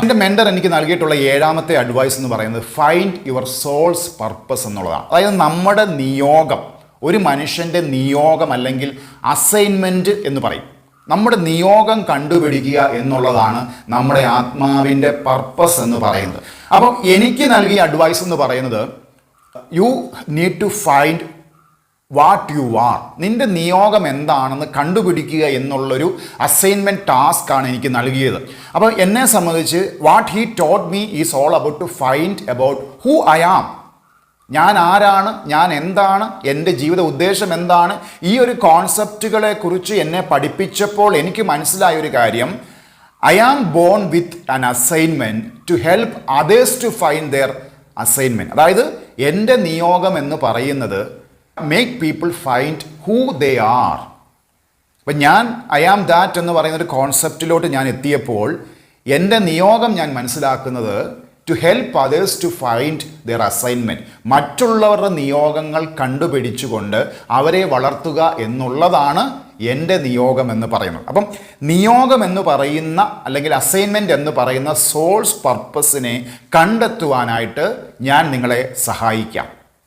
എൻ്റെ മെൻറ്റർ എനിക്ക് നൽകിയിട്ടുള്ള 7ാമത്തെ അഡ്വൈസ് എന്ന് പറയുന്നത് ഫൈൻഡ് യുവർ സോൾസ് പർപ്പസ് എന്നുള്ളതാണ്. അതായത് നമ്മുടെ നിയോഗം, ഒരു മനുഷ്യൻ്റെ നിയോഗം അല്ലെങ്കിൽ അസൈൻമെൻറ്റ് എന്ന് പറയും. നമ്മുടെ നിയോഗം കണ്ടുപിടിക്കുക എന്നുള്ളതാണ് നമ്മുടെ ആത്മാവിൻ്റെ പർപ്പസ് എന്ന് പറയുന്നത്. അപ്പം എനിക്ക് നൽകിയ അഡ്വൈസ് എന്ന് പറയുന്നത് you need to find what you are. നിൻ്റെ നിയോഗം എന്താണെന്ന് കണ്ടുപിടിക്കുക എന്നുള്ളൊരു അസൈൻമെൻറ്റ് ടാസ്ക്കാണ് എനിക്ക് നൽകിയത്. അപ്പോൾ എന്നെ സംബന്ധിച്ച് what he taught me is all about to find about who I am. ഞാൻ ആരാണ്, ഞാൻ എന്താണ്, എൻ്റെ ജീവിത ഉദ്ദേശം എന്താണ്, ഈ ഒരു കോൺസെപ്റ്റുകളെ കുറിച്ച് എന്നെ പഠിപ്പിച്ചപ്പോൾ എനിക്ക് മനസ്സിലായൊരു കാര്യം, I am born with an assignment to help others to find their assignment. അതായത് എൻ്റെ നിയോഗം എന്ന് പറയുന്നത് make people find who they are. അപ്പം ഞാൻ ഐ ആം ദാറ്റ് എന്ന് പറയുന്ന ഒരു കോൺസെപ്റ്റിലോട്ട് ഞാൻ എത്തിയപ്പോൾ എൻ്റെ നിയോഗം ഞാൻ മനസ്സിലാക്കുന്നത് to help others to find their assignment. മറ്റുള്ളവരുടെ നിയോഗങ്ങൾ കണ്ടുപിടിച്ചുകൊണ്ട് അവരെ വളർത്തുക എന്നുള്ളതാണ് എൻ്റെ നിയോഗം എന്ന് പറയുന്നത്. അപ്പം നിയോഗം എന്ന് പറയുന്ന അല്ലെങ്കിൽ അസൈൻമെൻറ്റ് എന്ന് പറയുന്ന സോൾസ് പർപ്പസിനെ കണ്ടെത്തുവാനായിട്ട് ഞാൻ നിങ്ങളെ സഹായിക്കാം.